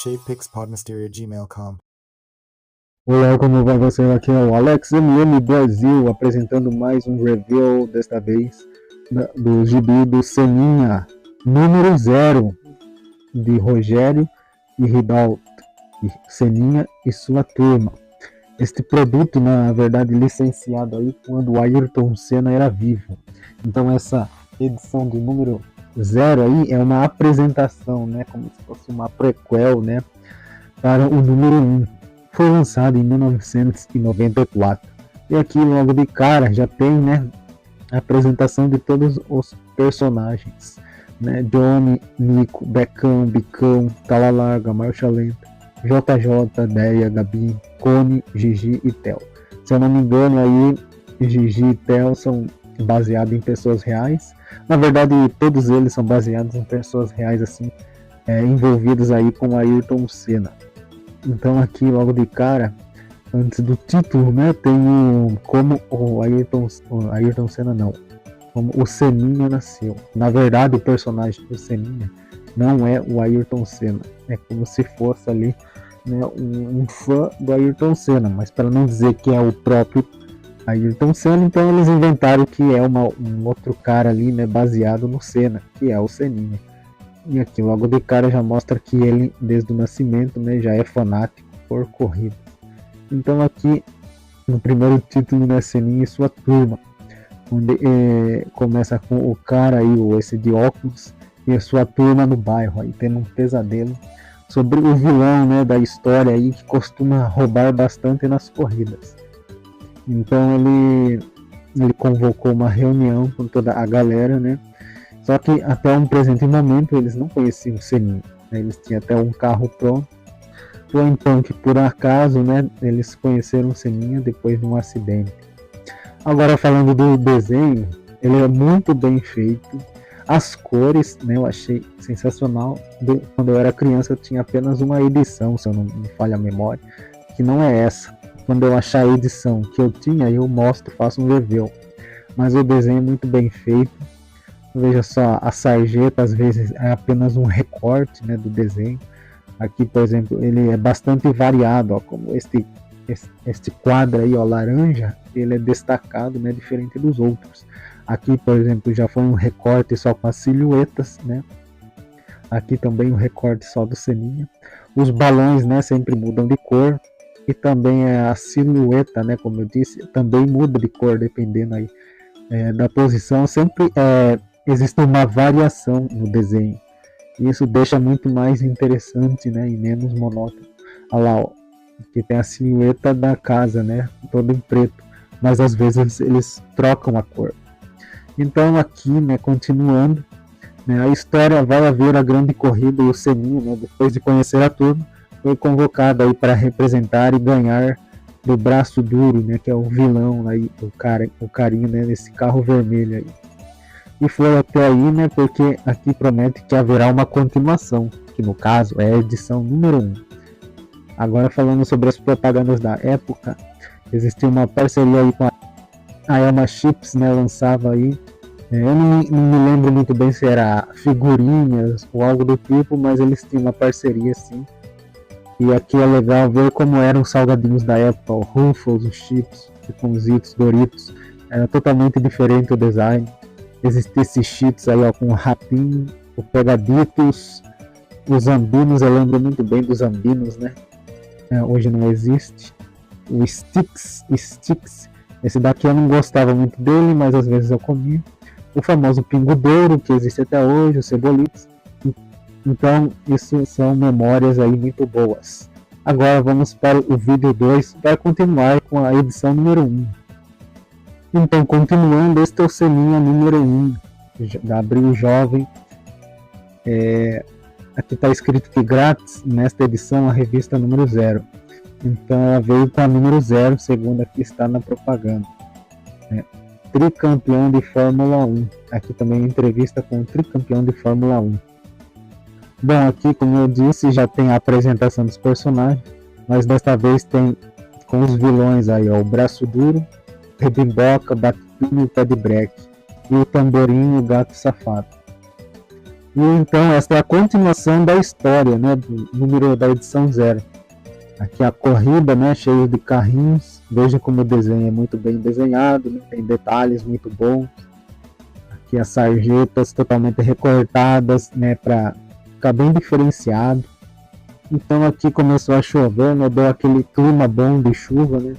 jpixpodmysteria@gmail.com. Olá, como vai você? Aqui é o Alex MM Brasil, apresentando mais um review, desta vez, do gibi do Seninha, número 0, de Rogério e Ridaut, Seninha e sua turma. Este produto, na verdade, licenciado aí quando o Ayrton Senna era vivo. Então essa edição do número 0 aí é uma apresentação, né, como se fosse uma prequel, né, para o número 1. Foi lançado em 1994. E aqui logo de cara já tem, né, a apresentação de todos os personagens, né? Johnny, Nico, Becão, Bicão, Tala Larga, Marcha Lenta, JJ, Deia, Gabi, Cone, Gigi e Theo. Se eu não me engano aí, Gigi e Theo são baseados em pessoas reais. Na verdade, todos eles são baseados em pessoas reais, assim, envolvidos aí com Ayrton Senna. Então aqui logo de cara, antes do título, né, tem como o Ayrton Senna não, como o Seninha nasceu. Na verdade, o personagem do Seninha não é o Ayrton Senna, é como se fosse ali, né, um fã do Ayrton Senna, mas para não dizer que é o próprio Ayrton Senna, então eles inventaram que é um outro cara ali, né, baseado no Senna, que é o Seninha. E aqui logo de cara já mostra que ele, desde o nascimento, né, já é fanático por corrida. Então aqui no primeiro título, né, Seninha e sua turma, onde começa com o cara aí, esse de óculos, e a sua turma no bairro, aí tendo um pesadelo sobre o vilão, né, da história aí, que costuma roubar bastante nas corridas. Então ele convocou uma reunião com toda a galera, né? Só que até um presente momento eles não conheciam o Seninha, né? Eles tinham até um carro pronto. Foi então que por acaso, né, eles conheceram o Seninha depois de um acidente. Agora falando do desenho, ele é muito bem feito. As cores, né, eu achei sensacional. Quando eu era criança eu tinha apenas uma edição, se eu não me falha a memória, que não é essa. Quando eu achar a edição que eu tinha, eu mostro, faço um review. Mas o desenho é muito bem feito. Veja só, a sarjeta às vezes é apenas um recorte, né, do desenho. Aqui, por exemplo, ele é bastante variado, ó, como este quadro aí, ó, laranja, ele é destacado, né, diferente dos outros. Aqui, por exemplo, já foi um recorte só com as silhuetas, né? Aqui também um recorte só do Seninha. Os balões, né, sempre mudam de cor. E também a silhueta, né, como eu disse, também muda de cor dependendo aí da posição. Sempre existe uma variação no desenho. E isso deixa muito mais interessante, né, e menos monótono. Olha lá, ó, que tem a silhueta da casa, né, toda em preto, mas às vezes eles trocam a cor. Então aqui, né, continuando, né, a história vai haver a grande corrida e o Seninha, né, depois de conhecer a turma, foi convocado aí para representar e ganhar do Braço Duro, né, que é o vilão aí, o carinho, né, nesse carro vermelho aí. E foi até aí, né, porque aqui promete que haverá uma continuação, que no caso é a edição número 1. Agora falando sobre as propagandas da época, existia uma parceria aí com a Elma Chips, né, lançava aí, eu não me lembro muito bem se era figurinhas ou algo do tipo, mas eles tinham uma parceria assim. E aqui é legal ver como eram os salgadinhos da época, o Ruffles, os Chips, Baconzitos, Doritos, era totalmente diferente o design. Existia esses cheats aí, ó, com o Rapinho, o Pegaditos, os Zambinos, eu lembro muito bem dos Zambinos, né? Hoje não existe. O Sticks, esse daqui eu não gostava muito dele, mas às vezes eu comia. O famoso Pingo Douro, que existe até hoje, os Cebolitos. Então, isso são memórias aí muito boas. Agora vamos para o vídeo 2, para continuar com a edição número 1. Então, continuando, este é o Seninha número 1, da Abril Jovem. Aqui está escrito que grátis, nesta edição, a revista número 0. Então, ela veio com a número 0, segundo aqui está na propaganda. Tricampeão de Fórmula 1. Aqui também entrevista com o tricampeão de Fórmula 1. Bom, aqui, como eu disse, já tem a apresentação dos personagens, mas desta vez tem com os vilões aí, ó, o Braço Duro, Rebimboca, Batutinho e Pé de Breque, e o Tamborinho e o Gato Safado. E então esta é a continuação da história, né, do número da edição 0. Aqui a corrida, né, cheia de carrinhos. Veja como o desenho é muito bem desenhado, né, tem detalhes muito bons. Aqui as sarjetas totalmente recortadas, né, para ficar bem diferenciado. Então aqui começou a chover, né, deu aquele clima bom de chuva, né.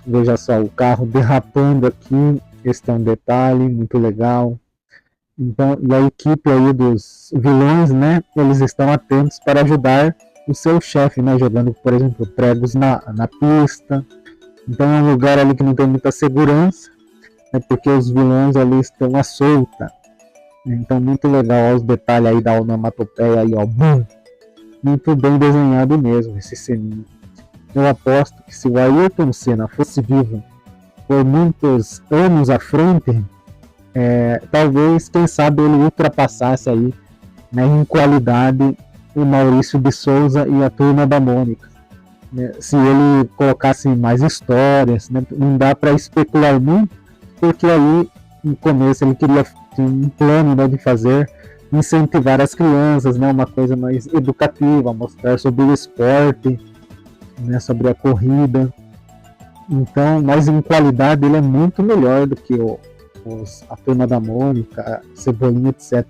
Veja só, o carro derrapando aqui, esse é um detalhe muito legal. Então, e a equipe aí dos vilões, né, eles estão atentos para ajudar o seu chefe, né, jogando, por exemplo, pregos na pista. Então é um lugar ali que não tem muita segurança, né, porque os vilões ali estão à solta. Então muito legal, ó, os detalhes aí da onomatopeia aí, ó, bum, muito bem desenhado mesmo esse ceninho. Eu aposto que se o Ayrton Senna fosse vivo por muitos anos à frente, talvez, quem sabe, ele ultrapassasse aí, né, em qualidade o Maurício de Souza e a Turma da Mônica. Né? Se ele colocasse mais histórias, né, não dá para especular muito, porque aí no começo ele queria um plano, né, de fazer, incentivar as crianças, né, uma coisa mais educativa, mostrar sobre o esporte, né, sobre a corrida. Então, mas em qualidade ele é muito melhor do que a Turma da Mônica, Cebolinha, etc.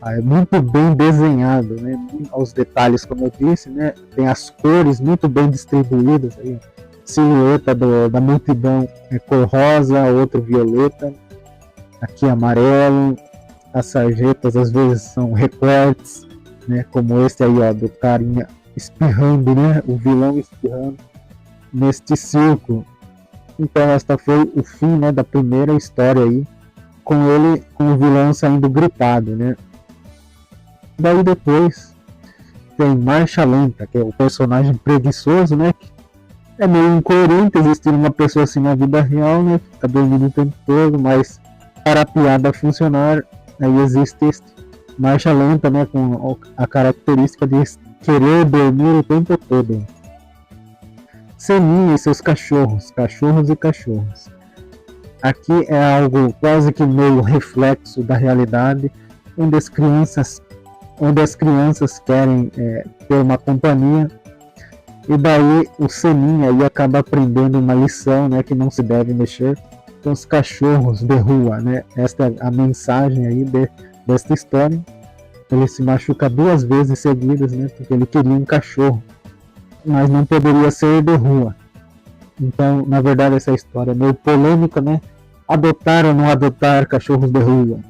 É muito bem desenhado, né? Aos detalhes, como eu disse, né? Tem as cores muito bem distribuídas aí. Silhueta da multidão é cor rosa, outro violeta, aqui amarelo. As sarjetas às vezes são recortes, né? Como esse aí, ó, do carinha espirrando, né? O vilão espirrando neste círculo. Então esta foi o fim, né, da primeira história aí, com o vilão saindo gripado, né? Daí depois tem Marcha Lenta, que é o personagem preguiçoso, né? Que é meio incoerente existir uma pessoa assim na vida real, né? Fica dormindo o tempo todo, mas para a piada funcionar, aí existe este Marcha Lenta, né? Com a característica de querer dormir o tempo todo. Seninha e seus cachorros e cachorros. Aqui é algo quase que meio reflexo da realidade, onde as crianças querem ter uma companhia, e daí o Seninha aí acaba aprendendo uma lição, né, que não se deve mexer com os cachorros de rua, né? Esta é a mensagem aí desta história. Ele se machuca 2 vezes seguidas, né, porque ele queria um cachorro, mas não poderia ser de rua. Então, na verdade, essa história é meio polêmica, né? Adotar ou não adotar cachorros de rua.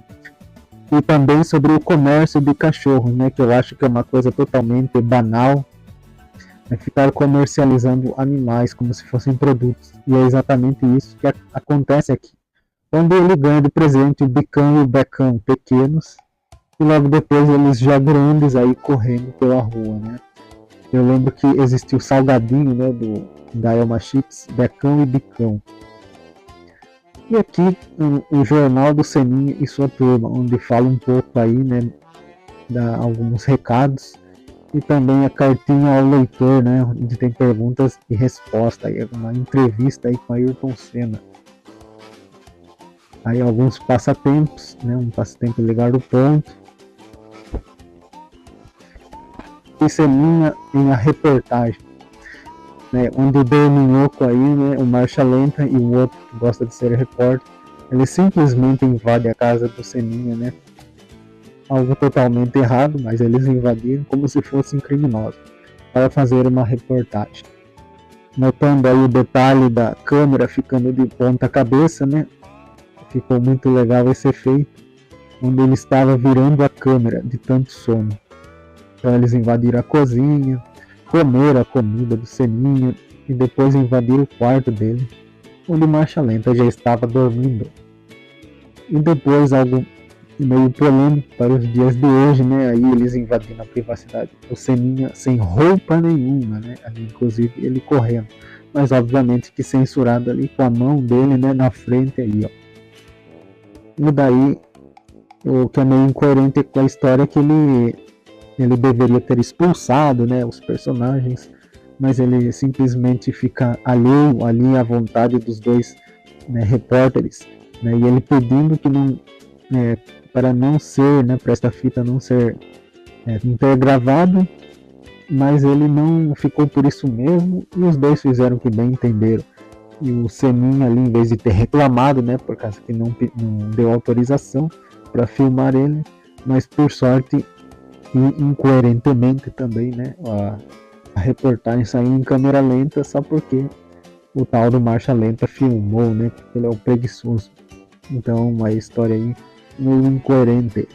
E também sobre o comércio de cachorros, né? Que eu acho que é uma coisa totalmente banal. É ficar comercializando animais como se fossem produtos. E é exatamente isso que acontece aqui. Quando ele ganha de presente o Bicão e o Becão pequenos, e logo depois eles já grandes aí correndo pela rua, né? Eu lembro que existiu o salgadinho, né, da Elma Chips, Becão e Bicão. E aqui o jornal do Seninha e sua turma, onde fala um pouco aí, né, dá alguns recados, e também a cartinha ao leitor, né, onde tem perguntas e respostas, aí uma entrevista aí com a Ayrton Senna. Aí alguns passatempos, né, um passatempo ligar do ponto. E Seninha em a reportagem, né, onde o Dorminhoco aí, né, o Marcha Lenta e o outro que gosta de ser repórter, ele simplesmente invade a casa do Seninha, né? Algo totalmente errado, mas eles invadiram como se fossem criminosos para fazer uma reportagem. Notando aí o detalhe da câmera ficando de ponta cabeça, né? Ficou muito legal esse efeito, onde ele estava virando a câmera de tanto sono. Então eles invadiram a cozinha, comeram a comida do Seninha e depois invadiram o quarto dele, onde Marcha Lenta já estava dormindo. E depois algo meio polêmico para os dias de hoje, né? Aí eles invadindo a privacidade. O Seninha sem roupa nenhuma, né? Ali, inclusive ele correndo, mas obviamente que censurado ali com a mão dele, né, na frente aí, ó. E daí o que é meio incoerente com a história é que ele deveria ter expulsado, né, os personagens, mas ele simplesmente fica alheio ali à vontade dos dois, né, repórteres, né, e ele pedindo que não para não ser, né, para esta fita não ser não ter gravado, mas ele não ficou por isso mesmo e os dois fizeram o que bem entenderam. E o Seninha ali, em vez de ter reclamado, né, por causa que não deu autorização para filmar ele, mas por sorte e incoerentemente também, né, a reportagem saiu em câmera lenta só porque o tal do Marcha Lenta filmou, né, porque ele é um preguiçoso. Então, uma história aí meio incoerente.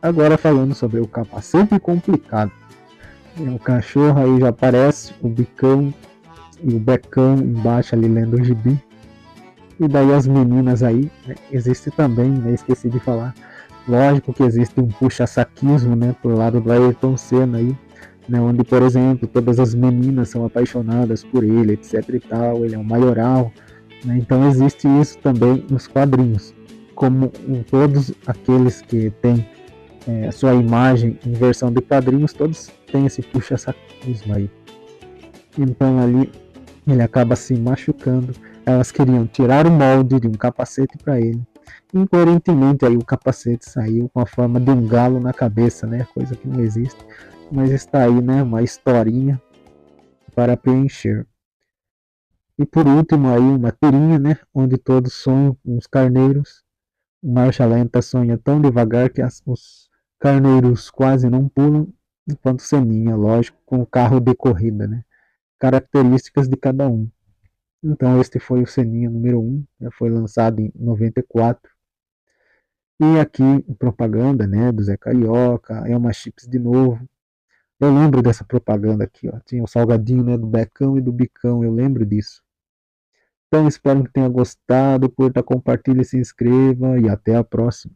Agora falando sobre o capacete complicado. O cachorro aí já aparece, o bicão e o becão embaixo ali lendo o gibi. E daí as meninas aí, né, existe também, né, esqueci de falar. Lógico que existe um puxa-saquismo, né, pro lado do Ayrton Senna aí, né, onde, por exemplo, todas as meninas são apaixonadas por ele, etc e tal, ele é um maioral, né, então existe isso também nos quadrinhos, como em todos aqueles que têm a sua imagem em versão de quadrinhos, todos têm esse puxa-saquismo aí. Então ali ele acaba se machucando. Elas queriam tirar o molde de um capacete para ele. Incoerentemente aí o capacete saiu com a forma de um galo na cabeça, né? Coisa que não existe. Mas está aí, né? Uma historinha para preencher. E por último aí uma tirinha, né? Onde todos sonham com os carneiros. O Marcha Lenta sonha tão devagar que os carneiros quase não pulam, enquanto Seninha, lógico, com o carro de corrida, né? Características de cada um. Então este foi o Seninha número 1, né, foi lançado em 94. E aqui propaganda, né, do Zé Carioca, é uma chips de novo. Eu lembro dessa propaganda aqui, ó. Tinha o salgadinho, né, do Becão e do Bicão, eu lembro disso. Então espero que tenha gostado, curta, compartilhe, se inscreva e até a próxima.